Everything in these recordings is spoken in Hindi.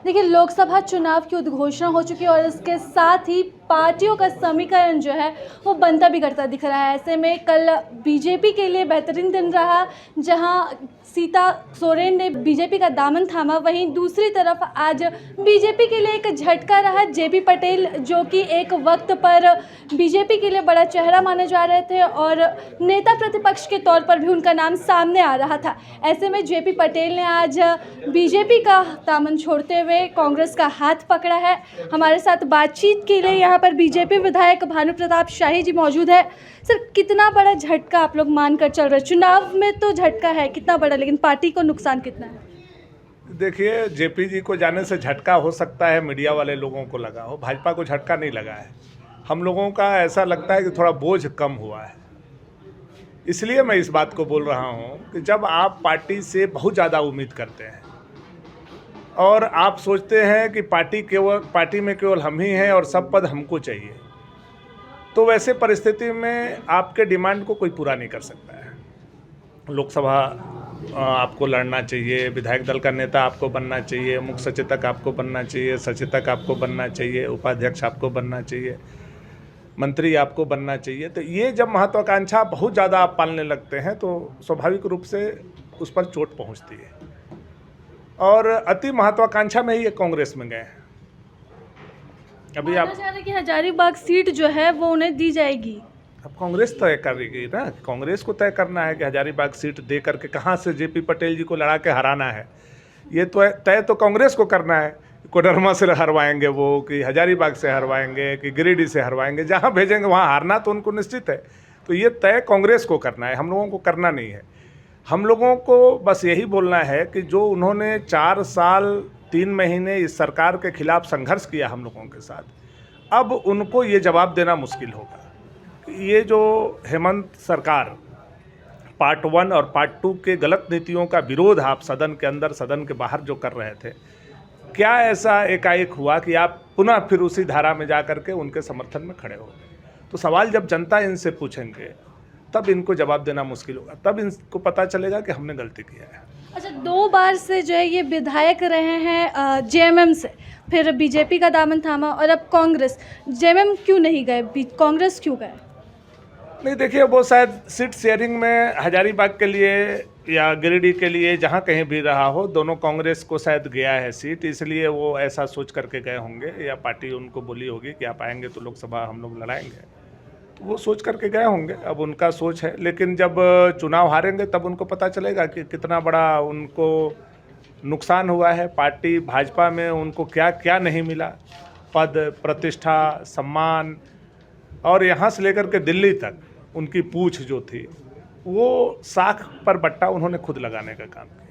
देखिए, लोकसभा चुनाव की उद्घोषणा हो चुकी है और इसके साथ ही पार्टियों का समीकरण जो है वो बनता बिगड़ता दिख रहा है। ऐसे में कल बीजेपी के लिए बेहतरीन दिन रहा, जहां सीता सोरेन ने बीजेपी का दामन थामा। वहीं दूसरी तरफ आज बीजेपी के लिए एक झटका रहा। जेपी पटेल, जो कि एक वक्त पर बीजेपी के लिए बड़ा चेहरा माने जा रहे थे और नेता प्रतिपक्ष के तौर पर भी उनका नाम सामने आ रहा था, ऐसे में जेपी पटेल ने आज बीजेपी का दामन छोड़ते हुए कांग्रेस का हाथ पकड़ा है। हमारे साथ बातचीत के लिए यहाँ पर बीजेपी विधायक भानु प्रताप शाही जी मौजूद है। सर, कितना बड़ा झटका आप लोग मानकर चल रहे हैं? चुनाव में तो झटका है कितना बड़ा, लेकिन पार्टी को नुकसान कितना है? देखिए, जेपी जी को जाने से झटका हो सकता है मीडिया वाले लोगों को लगा हो, भाजपा को झटका नहीं लगा है। हम लोगों का ऐसा लगता है कि थोड़ा बोझ कम हुआ है। इसलिए मैं इस बात को बोल रहा हूँ कि जब आप पार्टी से बहुत ज़्यादा उम्मीद करते हैं और आप सोचते हैं कि पार्टी में केवल हम ही हैं और सब पद हमको चाहिए, तो वैसे परिस्थिति में आपके डिमांड को कोई पूरा नहीं कर सकता है। लोकसभा आपको लड़ना चाहिए, विधायक दल का नेता आपको बनना चाहिए, मुख्य सचेतक आपको बनना चाहिए, सचेतक आपको बनना चाहिए, उपाध्यक्ष आपको बनना चाहिए, मंत्री आपको बनना चाहिए। तो ये जब महत्वाकांक्षा बहुत ज़्यादा आप पालने लगते हैं तो स्वाभाविक रूप से उस पर चोट पहुंचती है। और अति महत्वाकांक्षा में ही ये कांग्रेस में गए हैं। अभी आप चाह रहे कि हजारीबाग सीट जो है वो उन्हें दी जाएगी। अब कांग्रेस तय करेगी ना, कांग्रेस को तय करना है कि हजारीबाग सीट दे करके कहाँ से जेपी पटेल जी को लड़ा के हराना है। ये तो तय तो कांग्रेस को करना है। कोडरमा से हरवाएंगे वो, कि हजारीबाग से हरवाएंगे, कि गिरिडीह से हरवाएंगे, जहाँ भेजेंगे वहाँ हारना तो उनको निश्चित है। तो ये तय कांग्रेस को करना है, हम लोगों को करना नहीं है। हम लोगों को बस यही बोलना है कि जो उन्होंने 4 साल 3 महीने इस सरकार के खिलाफ संघर्ष किया हम लोगों के साथ, अब उनको ये जवाब देना मुश्किल होगा। ये जो हेमंत सरकार पार्ट 1 और पार्ट 2 के गलत नीतियों का विरोध आप सदन के अंदर सदन के बाहर जो कर रहे थे, क्या ऐसा एकाएक हुआ कि आप पुनः फिर उसी धारा में जा कर के उनके समर्थन में खड़े हो गए? तो सवाल जब जनता इनसे पूछेंगे तब इनको जवाब देना मुश्किल होगा, तब इनको पता चलेगा कि हमने गलती किया है। अच्छा, 2 बार से जो है ये विधायक रहे हैं जेएमएम से, फिर बीजेपी का दामन थामा और अब कांग्रेस। जेएमएम क्यों नहीं गए, कांग्रेस क्यों गए? नहीं, देखिए, वो शायद सीट शेयरिंग में हजारीबाग के लिए या गिरिडीह के लिए जहाँ कहीं भी रहा हो, दोनों कांग्रेस को शायद गया है सीट, इसलिए वो ऐसा सोच करके गए होंगे, या पार्टी उनको बोली होगी कि आप आएंगे तो लोकसभा हम लोग लड़ाएंगे, तो वो सोच करके गए होंगे। अब उनका सोच है, लेकिन जब चुनाव हारेंगे तब उनको पता चलेगा कि कितना बड़ा उनको नुकसान हुआ है। पार्टी भाजपा में उनको क्या क्या नहीं मिला, पद, प्रतिष्ठा, सम्मान, और यहाँ से लेकर के दिल्ली तक उनकी पूछ जो थी वो साख पर बट्टा उन्होंने खुद लगाने का काम किया।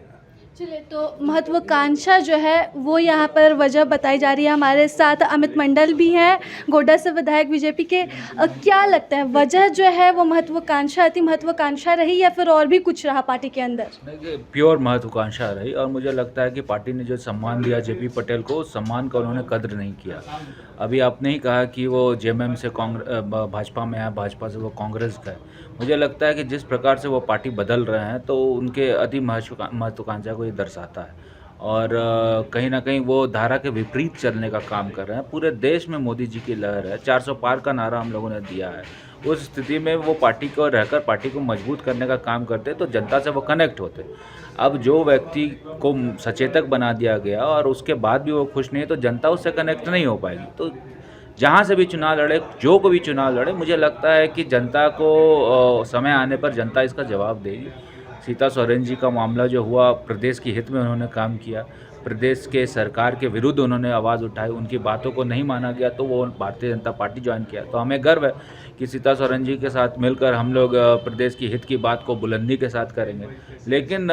चलिए, तो महत्वाकांक्षा जो है वो यहाँ पर वजह बताई जा रही है। हमारे साथ अमित मंडल भी हैं, गोड्डा से विधायक बीजेपी के। क्या लगता है वजह जो है वो महत्वाकांक्षा, अति महत्वाकांक्षा रही या फिर और भी कुछ रहा पार्टी के अंदर? देखिए, प्योर महत्वाकांक्षा रही, और मुझे लगता है कि पार्टी ने जो सम्मान दिया जेपी पटेल को, उस सम्मान का उन्होंने कद्र नहीं किया। अभी आपने ही कहा कि वो जेएमएम से भाजपा में आया, भाजपा से वो कांग्रेस गए। मुझे लगता है कि जिस प्रकार से वो पार्टी बदल रहे हैं तो उनके अति महत्वाकांक्षा को ये दर्शाता है, और कहीं ना कहीं वो धारा के विपरीत चलने का काम कर रहे हैं। पूरे देश में मोदी जी की लहर है, 400 पार का नारा हम लोगों ने दिया है। उस स्थिति में वो पार्टी को रहकर पार्टी को मजबूत करने का काम करते तो जनता से वो कनेक्ट होते। अब जो व्यक्ति को सचेतक बना दिया गया और उसके बाद भी वो खुश नहीं है, तो जनता उससे कनेक्ट नहीं हो पाएगी। तो जहाँ से भी चुनाव लड़े, जो को भी चुनाव लड़े, मुझे लगता है कि जनता को समय आने पर जनता इसका जवाब देगी। सीता सोरेन जी का मामला जो हुआ, प्रदेश के हित में उन्होंने काम किया, प्रदेश के सरकार के विरुद्ध उन्होंने आवाज़ उठाई, उनकी बातों को नहीं माना गया तो वो भारतीय जनता पार्टी ज्वाइन किया। तो हमें गर्व है कि सीता सोरेन जी के साथ मिलकर हम लोग प्रदेश की हित की बात को बुलंदी के साथ करेंगे। लेकिन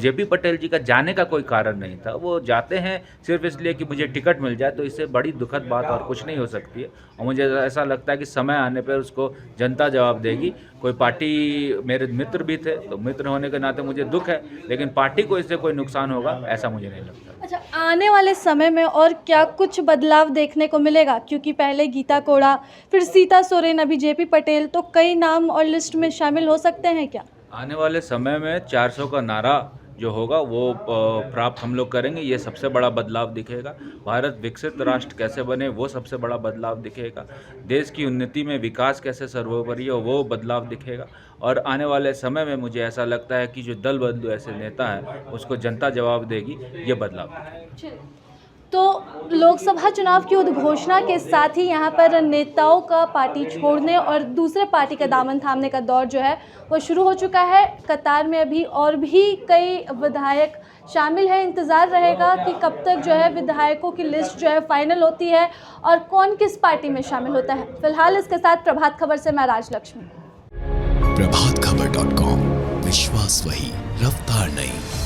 जेपी पटेल जी का जाने का कोई कारण नहीं था। वो जाते हैं सिर्फ इसलिए कि मुझे टिकट मिल जाए, तो इससे बड़ी दुखद बात और कुछ नहीं हो सकती है। और मुझे ऐसा लगता है कि समय आने पर उसको जनता जवाब देगी। कोई पार्टी, मेरे मित्र भी थे, तो मित्र होने के नाते मुझे दुख है, लेकिन पार्टी को इससे कोई नुकसान होगा ऐसा मुझे नहीं लगता। अच्छा, आने वाले समय में और क्या कुछ बदलाव देखने को मिलेगा? क्योंकि पहले गीता कोड़ा, फिर सीता सोरेन, अभी जेपी पटेल, तो कई नाम और लिस्ट में शामिल हो सकते हैं क्या? आने वाले समय में 400 का नारा जो होगा वो प्राप्त हम लोग करेंगे। ये सबसे बड़ा बदलाव दिखेगा। भारत विकसित राष्ट्र कैसे बने वो सबसे बड़ा बदलाव दिखेगा। देश की उन्नति में विकास कैसे सर्वोपरि हो वो बदलाव दिखेगा। और आने वाले समय में मुझे ऐसा लगता है कि जो दल बदलू ऐसे नेता हैं उसको जनता जवाब देगी, ये बदलाव दिखेगा। तो लोकसभा चुनाव की उद्घोषणा के साथ ही यहाँ पर नेताओं का पार्टी छोड़ने और दूसरे पार्टी का दामन थामने का दौर जो है वो शुरू हो चुका है। कतार में अभी और भी कई विधायक शामिल हैं। इंतज़ार रहेगा कि कब तक जो है विधायकों की लिस्ट जो है फाइनल होती है और कौन किस पार्टी में शामिल होता है। फिलहाल इसके साथ प्रभात खबर से मैं राजलक्ष्मी। प्रभातखबर.com, विश्वास वही, रफ्तार नहीं।